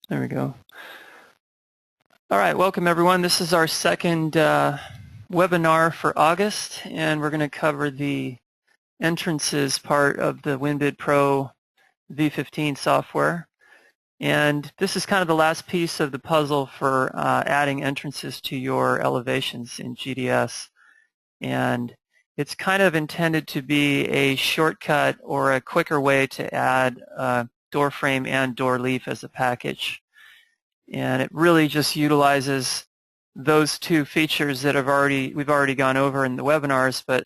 There we go. All right, welcome everyone. This is our second webinar for August, and we're going to cover the entrances part of the WinBidPro v15 software. And this is kind of the last piece of the puzzle for adding entrances to your elevations in GDS. And it's kind of intended to be a shortcut or a quicker way to add door frame and door leaf as a package. And it really just utilizes those two features that we've already gone over in the webinars, but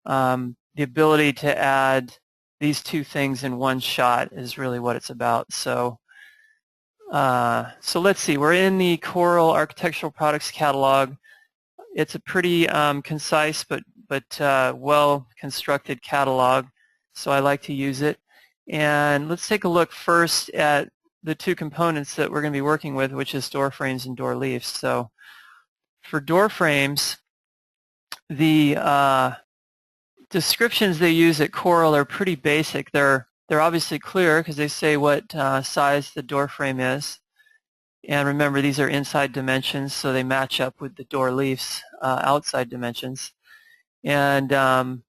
the ability to add these two things in one shot is really what it's about. So let's see, we're in the Coral Architectural Products Catalog. It's a pretty concise but well-constructed catalog, so I like to use it. And let's take a look first at the two components that we're going to be working with, which is door frames and door leaves. So for door frames, the descriptions they use at Coral are pretty basic. They're obviously clear because they say what size the door frame is. And remember, these are inside dimensions, so they match up with the door leaf's outside dimensions. And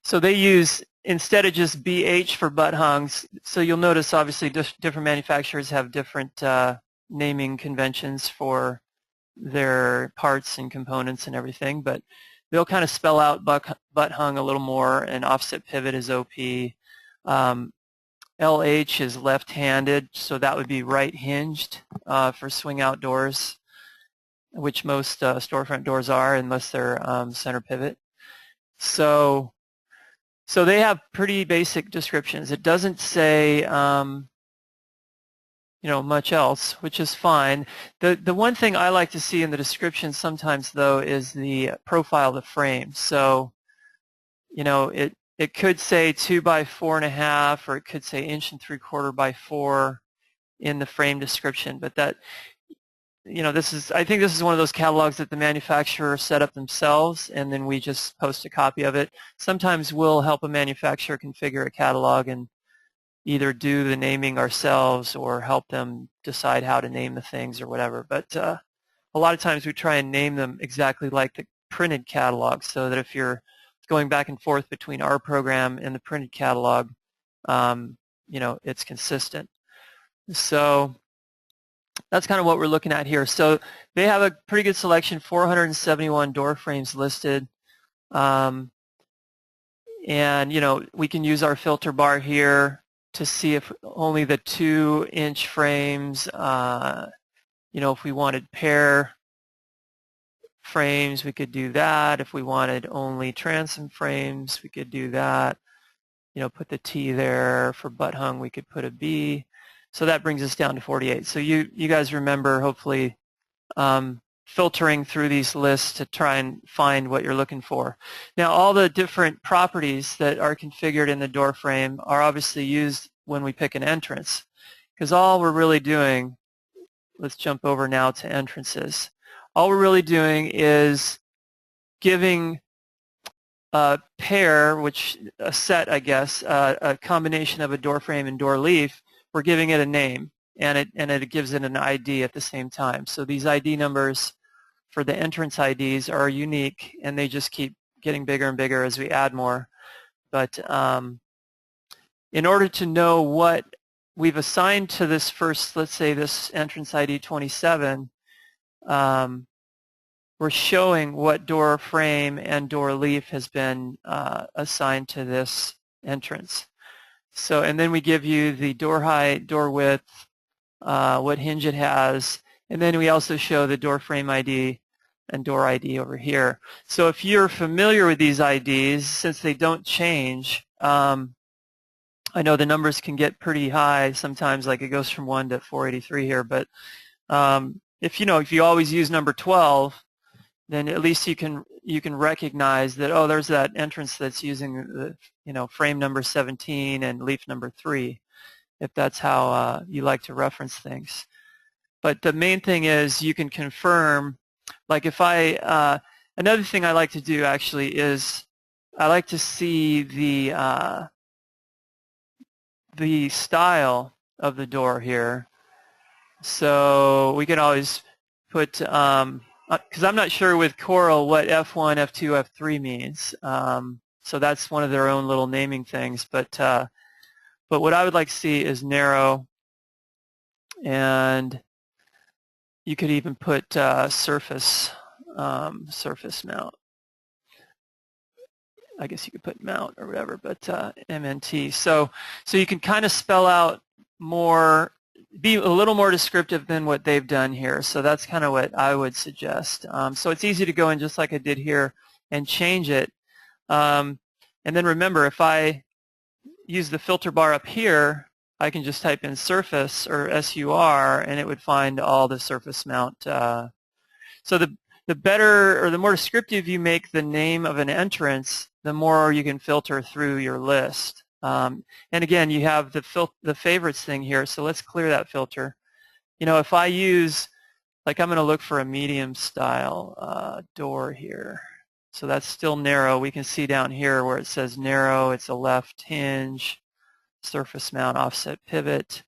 so they use, instead of just BH for butt hungs, so you'll notice obviously different manufacturers have different naming conventions for their parts and components and everything, but they'll kind of spell out butt hung a little more, and offset pivot is OP. LH is left-handed, so that would be right-hinged for swing out doors, which most storefront doors are unless they're center pivot. So they have pretty basic descriptions. It doesn't say much else, which is fine. The one thing I like to see in the description sometimes, though, is the profile of the frame. So it could say 2 by 4.5, or it could say 1 3/4 by 4 in the frame description. But that, I think this is one of those catalogs that the manufacturer set up themselves, and then we just post a copy of it. Sometimes we'll help a manufacturer configure a catalog and either do the naming ourselves or help them decide how to name the things or whatever. But a lot of times we try and name them exactly like the printed catalog, so that if you're going back and forth between our program and the printed catalog, it's consistent. So that's kind of what we're looking at here. So they have a pretty good selection, 471 door frames listed. And, we can use our filter bar here to see if only the 2-inch frames, if we wanted pair frames, we could do that. If we wanted only transom frames, we could do that. Put the T there. For butt hung, we could put a B. So that brings us down to 48. So you guys remember, hopefully, filtering through these lists to try and find what you're looking for. Now, all the different properties that are configured in the door frame are obviously used when we pick an entrance, because all we're really doing, let's jump over now to entrances. All we're really doing is giving a pair, a set, I guess, a combination of a door frame and door leaf. We're giving it a name, and it gives it an ID at the same time. So these ID numbers for the entrance IDs are unique, and they just keep getting bigger and bigger as we add more. But in order to know what we've assigned to this first, let's say this entrance ID 27, we're showing what door frame and door leaf has been assigned to this entrance. So, and then we give you the door height, door width, what hinge it has, and then we also show the door frame ID and door ID over here. So if you're familiar with these IDs, since they don't change, I know the numbers can get pretty high sometimes, like it goes from 1 to 483 here, but if you always use number 12, then at least you can recognize that, oh, there's that entrance that's using the frame number 17 and leaf number 3, if that's how you like to reference things. But the main thing is you can confirm, like if another thing I like to do actually is I like to see the style of the door here. So we can always put, because I'm not sure with Coral what F1, F2, F3 means. So that's one of their own little naming things. But what I would like to see is narrow, and you could even put surface mount. I guess you could put mount or whatever, but MNT. So you can kind of spell out more, be a little more descriptive than what they've done here. So that's kind of what I would suggest. So it's easy to go in just like I did here and change it. And then remember, if I use the filter bar up here, I can just type in surface or SUR, and it would find all the surface mount. So the better or the more descriptive you make the name of an entrance, the more you can filter through your list. And again, you have the favorites thing here, so let's clear that filter. You know, if I use, like I'm going to look for a medium style door here. So that's still narrow. We can see down here where it says narrow, it's a left hinge, surface mount, offset pivot.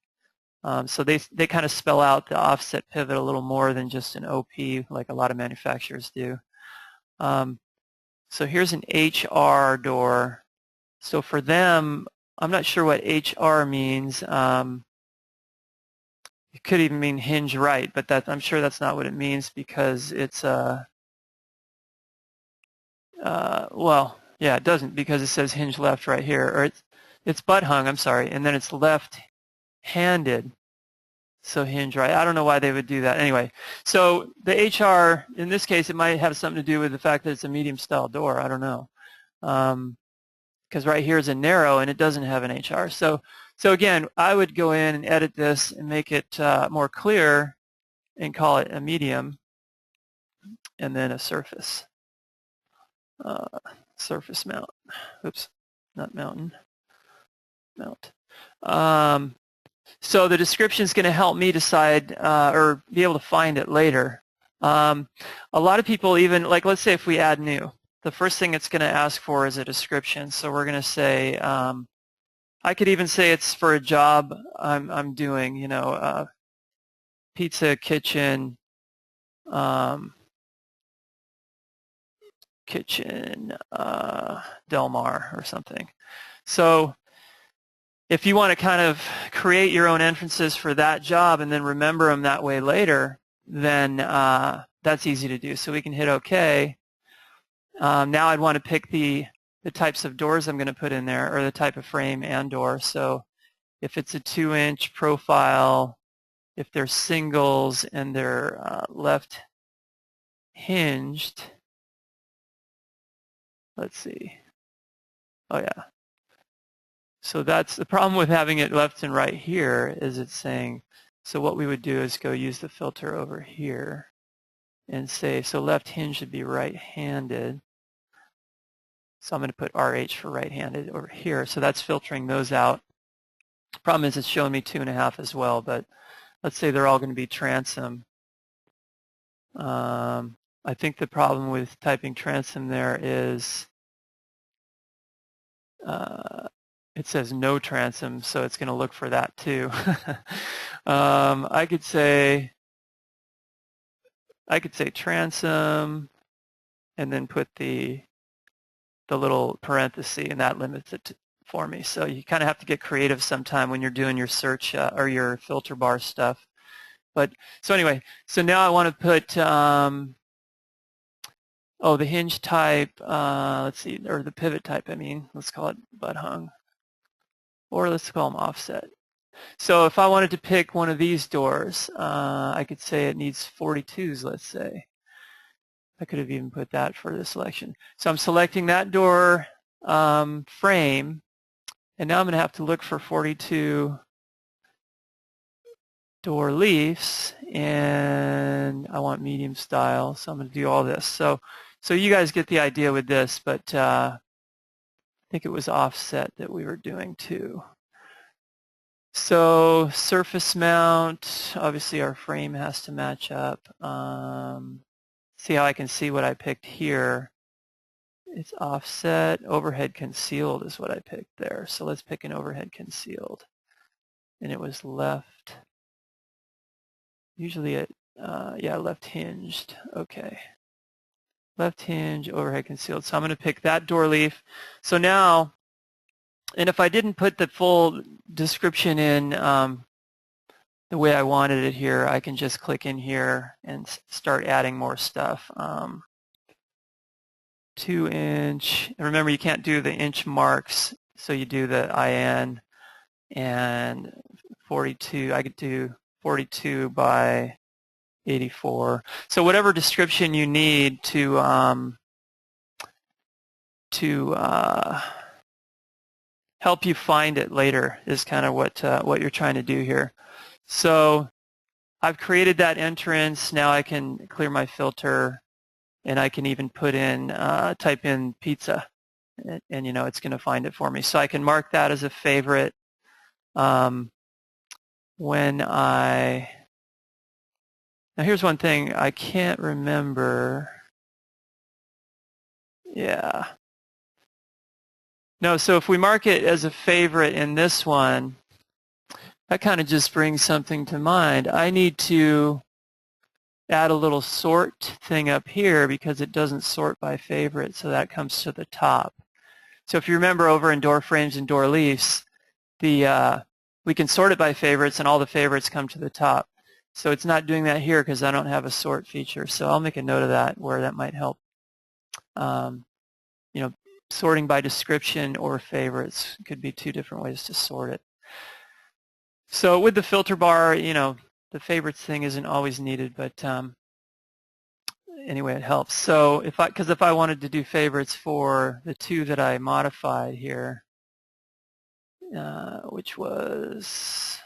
So they kind of spell out the offset pivot a little more than just an OP like a lot of manufacturers do. So here's an HR door. So for them, I'm not sure what HR means. It could even mean hinge right, but I'm sure that's not what it means because it's well, yeah, it doesn't because it says hinge left right here, or it's butt hung, I'm sorry, and then it's left-handed. So hinge right. I don't know why they would do that. Anyway, so the HR, in this case, it might have something to do with the fact that it's a medium style door. I don't know. Because right here is a narrow and it doesn't have an HR. So again, I would go in and edit this and make it more clear and call it a medium and then a surface. Surface mount. Oops, not mountain. Mount. So the description is going to help me decide or be able to find it later. A lot of people even, like let's say if we add new, the first thing it's going to ask for is a description. So we're going to say, I could even say it's for a job I'm doing, you know, pizza kitchen, Del Mar or something. So if you want to kind of create your own entrances for that job and then remember them that way later, then that's easy to do. So we can hit OK. Now I'd want to pick the types of doors I'm going to put in there, or the type of frame and door. So if it's a 2-inch profile, if they're singles and they're left hinged, let's see. Oh yeah. So that's the problem with having it left and right here is it's saying, so what we would do is go use the filter over here and say, so left hinge should be right-handed. So I'm going to put RH for right-handed over here. So that's filtering those out. The problem is it's showing me 2.5 as well, but let's say they're all going to be transom. I think the problem with typing transom there is it says no transom, so it's going to look for that too. I could say transom and then put the little parenthesis, and that limits it for me. So you kind of have to get creative sometime when you're doing your search or your filter bar stuff. But so anyway, so now I want to put the hinge type, let's see, or the pivot type, I mean, let's call it butt hung, or let's call them offset. So if I wanted to pick one of these doors, I could say it needs 42s, let's say. I could have even put that for the selection. So I'm selecting that door frame, and now I'm going to have to look for 42 door leaves, and I want medium style, so I'm going to do all this. So you guys get the idea with this, but I think it was offset that we were doing too. So surface mount, obviously our frame has to match up. See how I can see what I picked here. It's offset. Overhead concealed is what I picked there. So let's pick an overhead concealed. and it was left, usually it, yeah, left hinged. Okay. Left hinge, overhead concealed. So I'm going to pick that door leaf. So now, and if I didn't put the full description in the way I wanted it here, I can just click in here and start adding more stuff. 2-inch, and remember you can't do the inch marks, so you do the IN, and 42, I could do 42 by 84. So whatever description you need to help you find it later is kind of what you're trying to do here. So I've created that entrance. Now I can clear my filter, and I can even put in, type in pizza, and you know it's going to find it for me. So I can mark that as a favorite. When now here's one thing I can't remember. Yeah. No, so if we mark it as a favorite in this one, that kind of just brings something to mind. I need to add a little sort thing up here because it doesn't sort by favorite, so that comes to the top. So if you remember over in door frames and door leaves, we can sort it by favorites and all the favorites come to the top. So it's not doing that here because I don't have a sort feature. So I'll make a note of that where that might help. You know, sorting by description or favorites could be two different ways to sort it. So with the filter bar, you know, the favorites thing isn't always needed, but anyway, it helps. So if I wanted to do favorites for the two that I modified here, which was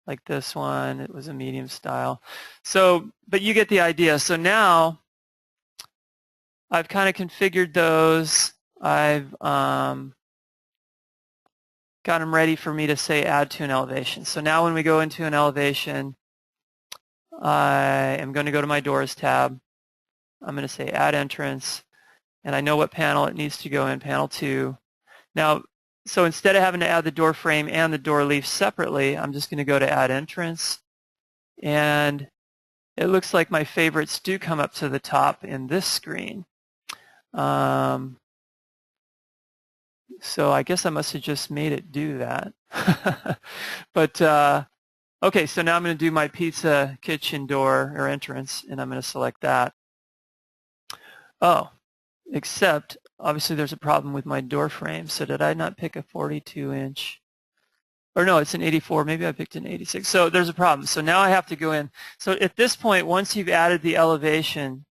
like this one, it was a medium style. So, but you get the idea. So now I've kind of configured those. I've got them ready for me to say add to an elevation. So now when we go into an elevation, I am going to go to my doors tab. I'm going to say add entrance, and I know what panel it needs to go in, panel 2. Now, so instead of having to add the door frame and the door leaf separately, I'm just going to go to add entrance, and it looks like my favorites do come up to the top in this screen. So I guess I must have just made it do that. But okay, so now I'm going to do my pizza kitchen door or entrance, and I'm going to select that. Oh, except obviously there's a problem with my door frame. So did I not pick a 42-inch? Or no, it's an 84. Maybe I picked an 86. So there's a problem. So now I have to go in. So at this point, once you've added the elevation,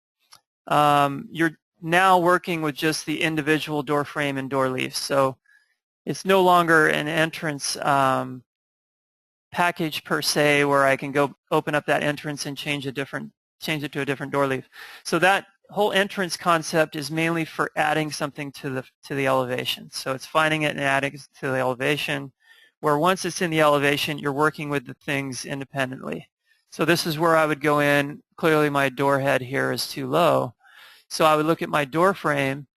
you're now working with just the individual door frame and door leaf. So it's no longer an entrance package per se where I can go open up that entrance and change it to a different door leaf. So that whole entrance concept is mainly for adding something to the elevation. So it's finding it and adding it to the elevation, where once it's in the elevation, you're working with the things independently. So this is where I would go in. Clearly my door head here is too low. So I would look at my door frame,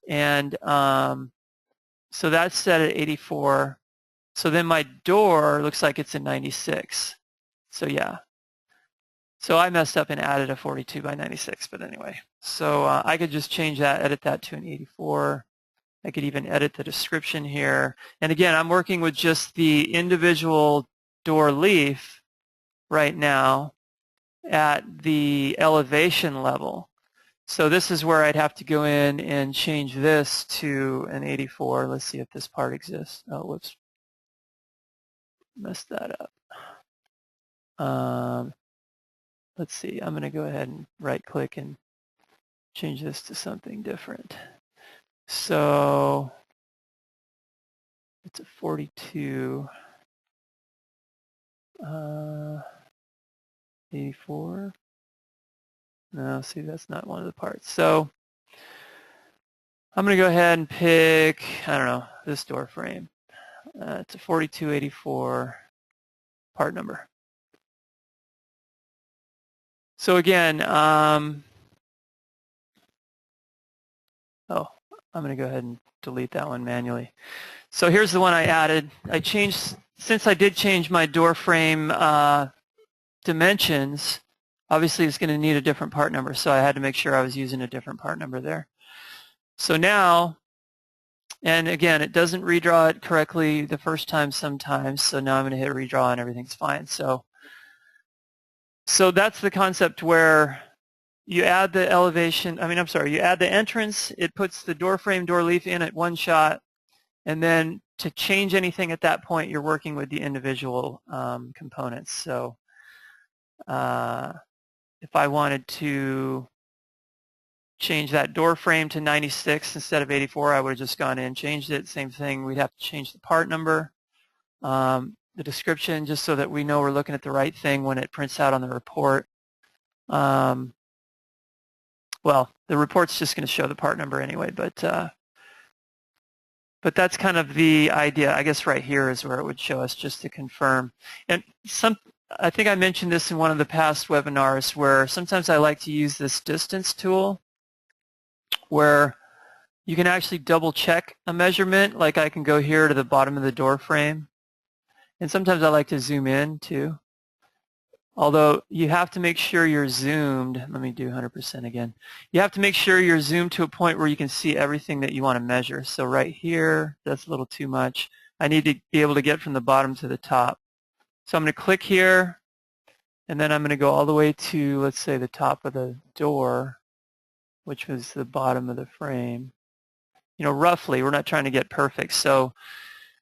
and so that's set at 84. So then my door looks like it's a 96. So yeah. So I messed up and added a 42 by 96, but anyway. So I could just change that, edit that to an 84. I could even edit the description here. And again, I'm working with just the individual door leaf right now at the elevation level. So this is where I'd have to go in and change this to an 84. Let's see if this part exists. Oh, whoops. Messed that up. Let's see. I'm going to go ahead and right-click and change this to something different. So it's a 42. 84. No, see, that's not one of the parts. So I'm going to go ahead and pick, I don't know, this door frame. It's a 4284 part number. So again, I'm going to go ahead and delete that one manually. So here's the one I added. I changed since I did change my door frame dimensions, obviously it's going to need a different part number, so I had to make sure I was using a different part number there. So now, and again, it doesn't redraw it correctly the first time sometimes, so now I'm going to hit redraw and everything's fine. So that's the concept where you add the elevation, you add the entrance, it puts the door frame, door leaf in at one shot, and then to change anything at that point, you're working with the individual components. So if I wanted to change that door frame to 96 instead of 84, I would have just gone in and changed it. Same thing, we'd have to change the part number, the description, just so that we know we're looking at the right thing when it prints out on the report. Well, the report's just going to show the part number anyway, but that's kind of the idea. I guess right here is where it would show us just to confirm. And I think I mentioned this in one of the past webinars where sometimes I like to use this distance tool where you can actually double check a measurement. Like I can go here to the bottom of the door frame, and sometimes I like to zoom in too. Although you have to make sure you're zoomed. Let me do 100% again. You have to make sure you're zoomed to a point where you can see everything that you want to measure. So right here, that's a little too much. I need to be able to get from the bottom to the top. So I'm going to click here, and then I'm going to go all the way to, let's say, the top of the door, which was the bottom of the frame. You know, roughly, we're not trying to get perfect. So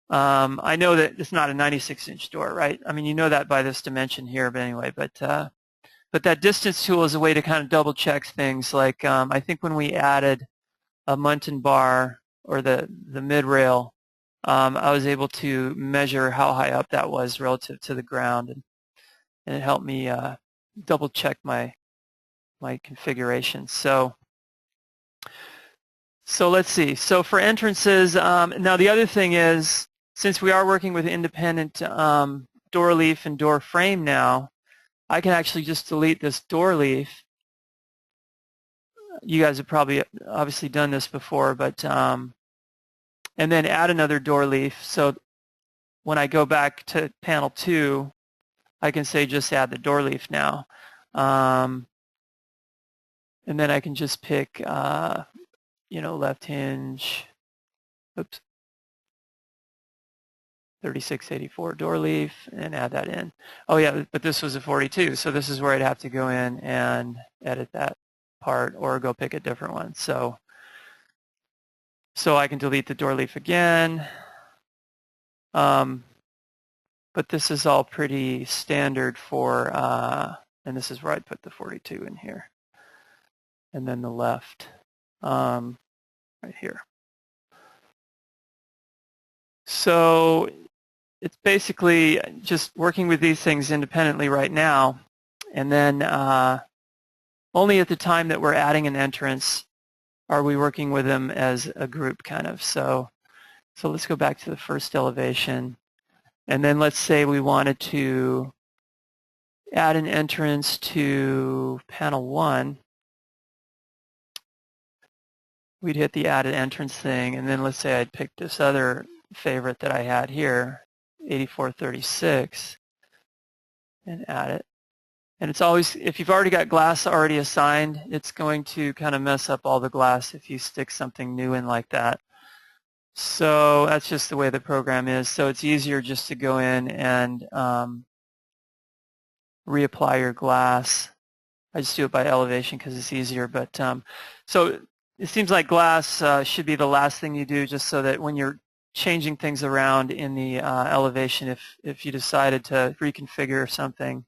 I know that it's not a 96-inch door, right? I mean, you know that by this dimension here, but anyway. But that distance tool is a way to kind of double check things. Like I think when we added a muntin bar or the mid rail, I was able to measure how high up that was relative to the ground, and it helped me double check my configuration. So let's see. So for entrances, now the other thing is, since we are working with independent door leaf and door frame now, I can actually just delete this door leaf. You guys have probably obviously done this before, but and then add another door leaf. So when I go back to panel 2, I can say just add the door leaf now. And then I can just pick, left hinge, 3684 door leaf, and add that in. Oh yeah, but this was a 42, so this is where I'd have to go in and edit that part or go pick a different one. So I can delete the door leaf again. But this is all pretty standard for, and this is where I'd put the 42 in here. And then the left, right here. So it's basically just working with these things independently right now. And then only at the time that we're adding an entrance are we working with them as a group kind of. So let's go back to the first elevation. And then let's say we wanted to add an entrance to panel 1. We'd hit the added entrance thing, and then let's say I'd pick this other favorite that I had here, 8436, and add it. And it's always, if you've already got glass already assigned, it's going to kind of mess up all the glass if you stick something new in like that. So that's just the way the program is. So it's easier just to go in and reapply your glass. I just do it by elevation because it's easier. But so it seems like glass should be the last thing you do, just so that when you're changing things around in the elevation, if you decided to reconfigure something,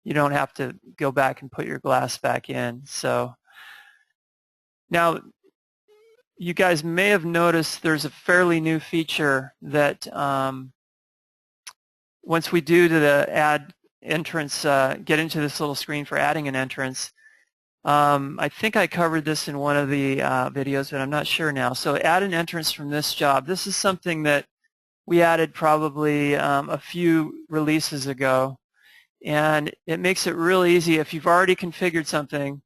you don't have to go back and put your glass back in. So now, you guys may have noticed there's a fairly new feature that once we do to the add entrance, get into this little screen for adding an entrance. I think I covered this in one of the videos, but I'm not sure now. So add an entrance from this job. This is something that we added probably a few releases ago. And it makes it real easy if you've already configured something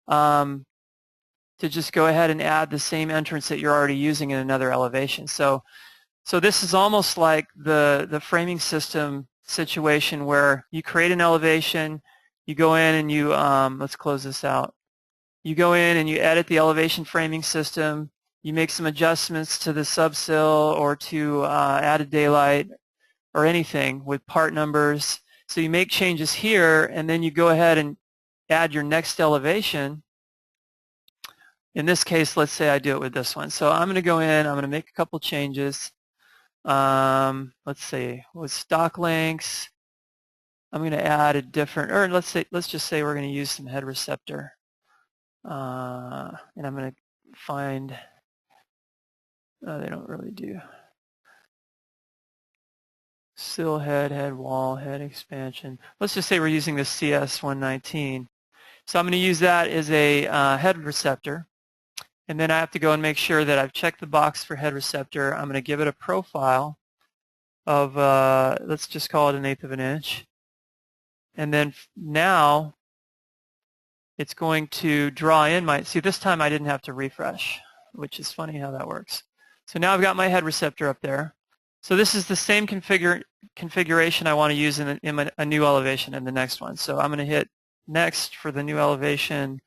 to just go ahead and add the same entrance that you're already using in another elevation. So So this is almost like the framing system situation where you create an elevation, you go in and you, let's close this out. You go in and you edit the elevation framing system, you make some adjustments to the subsill or to added daylight or anything with part numbers. So you make changes here and then you go ahead and add your next elevation. In this case, let's say I do it with this one. So I'm going to go in, I'm going to make a couple changes. Let's see, with stock lengths, I'm going to add a different, or let's just say we're going to use some head receptor. And I'm going to find, they don't really do. Sill head, head wall, head expansion. Let's just say we're using the CS119. So I'm going to use that as a head receptor. And then I have to go and make sure that I've checked the box for head receptor. I'm going to give it a profile of, let's just call it 1/8 of an inch. And then now it's going to draw in my, see this time I didn't have to refresh, which is funny how that works. So now I've got my head receptor up there. So this is the same configuration I want to use in a new elevation in the next one. So I'm going to hit next for the new elevation.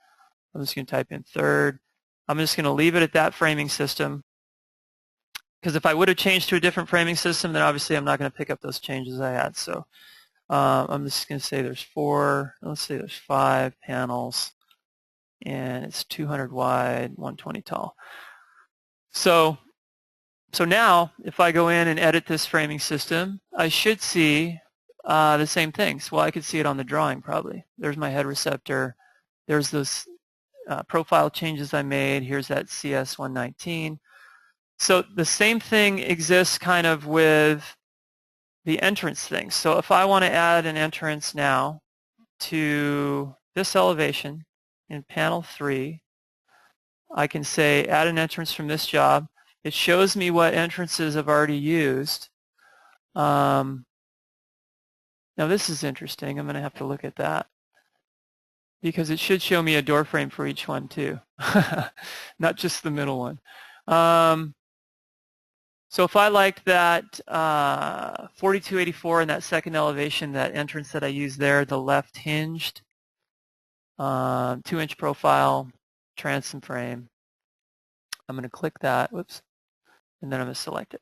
I'm just going to type in third. I'm just going to leave it at that framing system, because if I would have changed to a different framing system, then obviously I'm not going to pick up those changes I had. So I'm just going to say there's 4, let's say there's 5 panels, and it's 200 wide, 120 tall. So now if I go in and edit this framing system, I should see the same things. Well, I could see it on the drawing probably. There's my head receptor. There's those profile changes I made. Here's that CS119. So the same thing exists kind of with the entrance thing. So if I want to add an entrance now to this elevation in panel 3, I can say add an entrance from this job. It shows me what entrances I've already used. Now this is interesting. I'm going to have to look at that, because it should show me a door frame for each one too, not just the middle one. So if I liked that 4284 in that second elevation, that entrance that I used there, the left hinged, 2-inch profile, transom frame, I'm going to click that, whoops, and then I'm going to select it.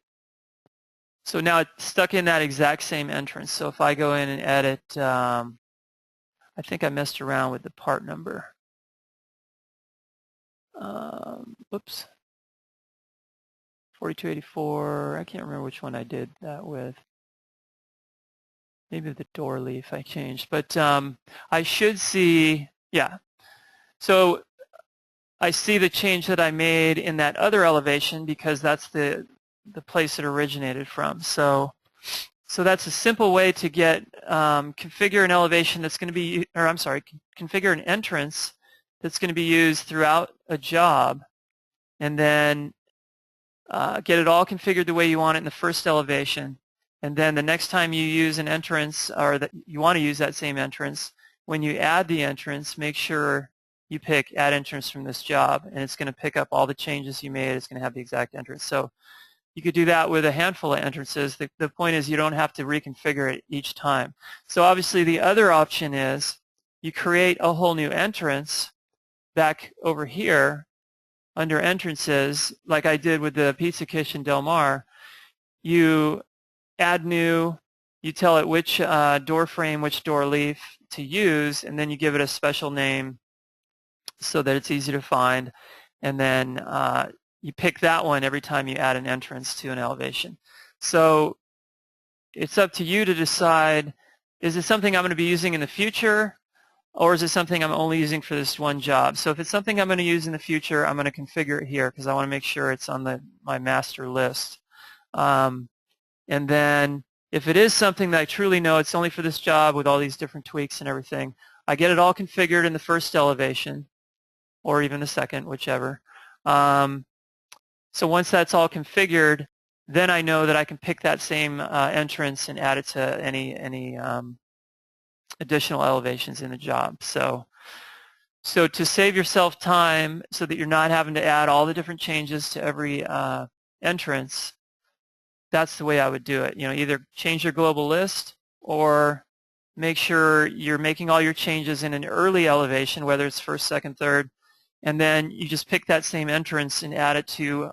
So now it's stuck in that exact same entrance. So if I go in and edit, I think I messed around with the part number. Whoops. 4284, I can't remember which one I did that with. Maybe the door leaf I changed, but I should see, yeah. So I see the change that I made in that other elevation because that's the place it originated from. So that's a simple way to get, configure an elevation that's going to be, or I'm sorry, configure an entrance that's going to be used throughout a job, and then get it all configured the way you want it in the first elevation, and then the next time you use an entrance, or that you want to use that same entrance, when you add the entrance, make sure you pick add entrance from this job, and it's going to pick up all the changes you made. It's going to have the exact entrance. So you could do that with a handful of entrances. The point is you don't have to reconfigure it each time. So obviously the other option is you create a whole new entrance back over here under entrances, like I did with the Pizza Kitchen Del Mar. You add new, you tell it which door frame, which door leaf to use, and then you give it a special name so that it's easy to find, and then you pick that one every time you add an entrance to an elevation. So it's up to you to decide, is it something I'm going to be using in the future, or is it something I'm only using for this one job? So if it's something I'm going to use in the future, I'm going to configure it here because I want to make sure it's on my master list. And then if it is something that I truly know it's only for this job with all these different tweaks and everything, I get it all configured in the first elevation, or even the second, whichever. So once that's all configured, then I know that I can pick that same entrance and add it to any additional elevations in the job. So to save yourself time so that you're not having to add all the different changes to every entrance, that's the way I would do it. You know, either change your global list or make sure you're making all your changes in an early elevation, whether it's first, second, third, and then you just pick that same entrance and add it to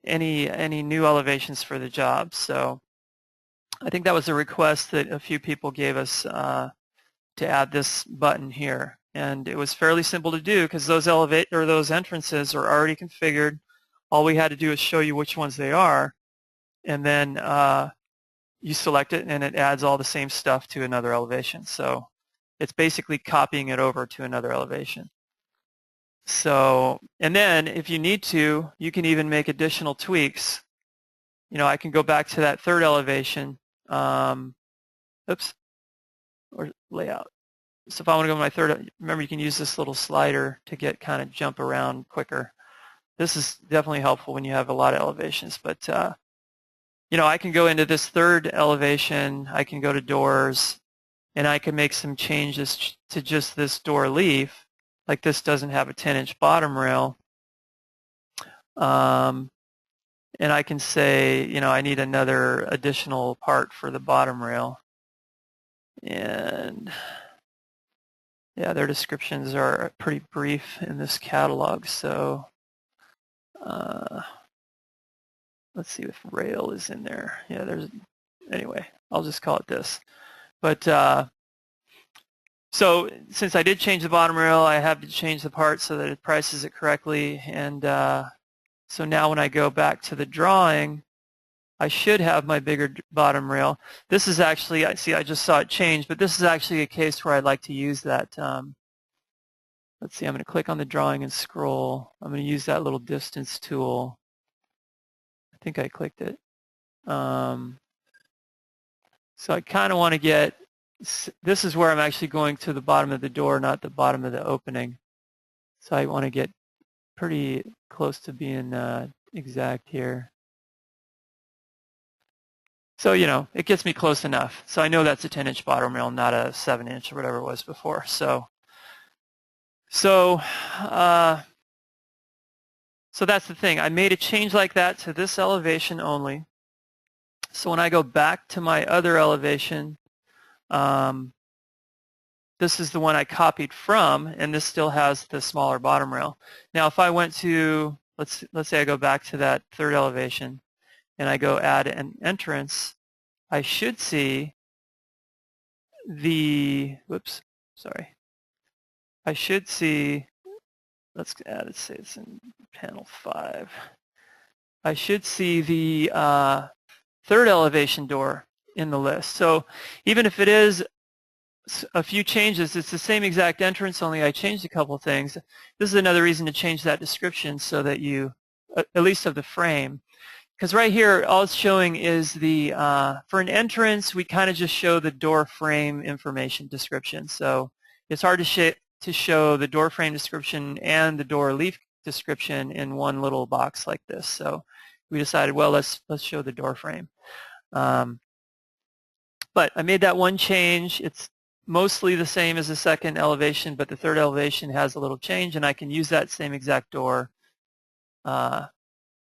any new elevations for the job. So I think that was a request that a few people gave us to add this button here, and it was fairly simple to do because those those entrances are already configured. All we had to do is show you which ones they are, and then you select it and it adds all the same stuff to another elevation. So it's basically copying it over to another elevation. So, and then if you need to, you can even make additional tweaks. You know, I can go back to that third elevation, oops, or layout. So if I want to go to my third, remember you can use this little slider to get kind of jump around quicker. This is definitely helpful when you have a lot of elevations, but you know, I can go into this third elevation, I can go to doors, and I can make some changes to just this door leaf. Like this doesn't have a 10-inch bottom rail. And I can say, you know, I need another additional part for the bottom rail. And yeah, their descriptions are pretty brief in this catalog. So let's see if rail is in there. Yeah, there's, anyway, I'll just call it this. But so since I did change the bottom rail, I have to change the part so that it prices it correctly. And so now when I go back to the drawing, I should have my bigger bottom rail. This is actually, I just saw it change, but this is actually a case where I'd like to use that. Let's see, I'm going to click on the drawing and scroll. I'm going to use that little distance tool. I think I clicked it. So I kind of want to get, this is where I'm actually going to the bottom of the door, not the bottom of the opening. So I want to get pretty close to being exact here. So, you know, it gets me close enough. So I know that's a 10-inch bottom rail, not a 7-inch or whatever it was before. So that's the thing. I made a change like that to this elevation only. So when I go back to my other elevation, this is the one I copied from, and this still has the smaller bottom rail. Now, if I went to, let's say I go back to that third elevation, and I go add an entrance, I should see the, whoops, sorry. I should see, let's add it, say it's in panel 5. I should see the third elevation door in the list. So even if it is a few changes, it's the same exact entrance, only I changed a couple things. This is another reason to change that description so that you, at least of the frame, because right here all it's showing is the, for an entrance we kind of just show the door frame information description. So it's hard to show the door frame description and the door leaf description in one little box like this. So we decided, well, let's show the door frame. But I made that one change. It's mostly the same as the second elevation, but the third elevation has a little change, and I can use that same exact door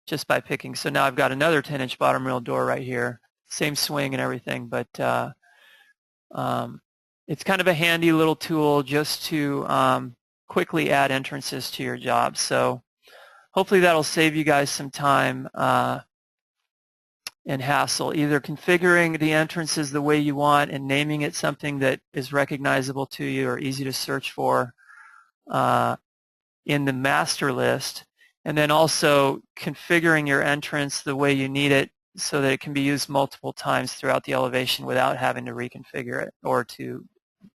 just by picking. So now I've got another 10-inch bottom rail door right here, same swing and everything, but it's kind of a handy little tool just to quickly add entrances to your job. So hopefully that'll save you guys some time and hassle, either configuring the entrances the way you want and naming it something that is recognizable to you or easy to search for in the master list, and then also configuring your entrance the way you need it so that it can be used multiple times throughout the elevation without having to reconfigure it or to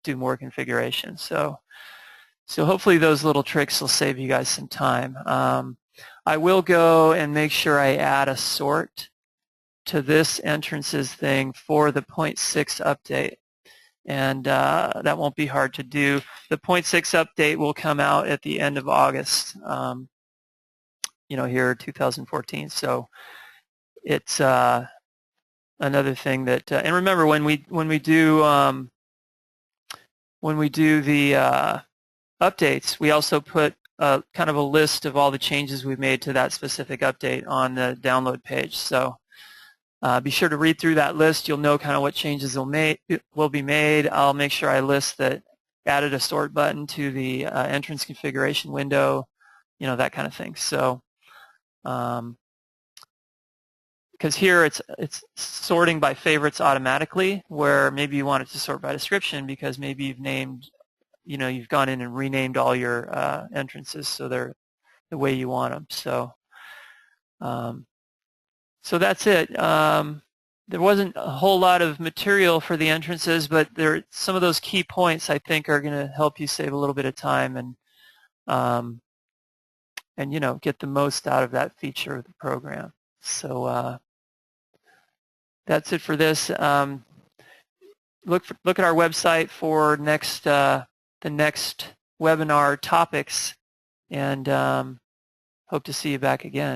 do more configuration. So hopefully those little tricks will save you guys some time. I will go and make sure I add a sort to this entrances thing for the 0.6 update, and that won't be hard to do. The 0.6 update will come out at the end of August, you know, here 2014. So it's another thing that, and remember when we do the updates, we also put kind of a list of all the changes we've made to that specific update on the download page. So Be sure to read through that list. You'll know kind of what changes will be made. I'll make sure I list that added a sort button to the entrance configuration window, that kind of thing. So, because here it's sorting by favorites automatically, where maybe you want it to sort by description because maybe you've named, you've gone in and renamed all your entrances so they're the way you want them. So, so that's it. There wasn't a whole lot of material for the entrances, but some of those key points I think are going to help you save a little bit of time and get the most out of that feature of the program. So that's it for this. Look at our website for the next webinar topics, and hope to see you back again.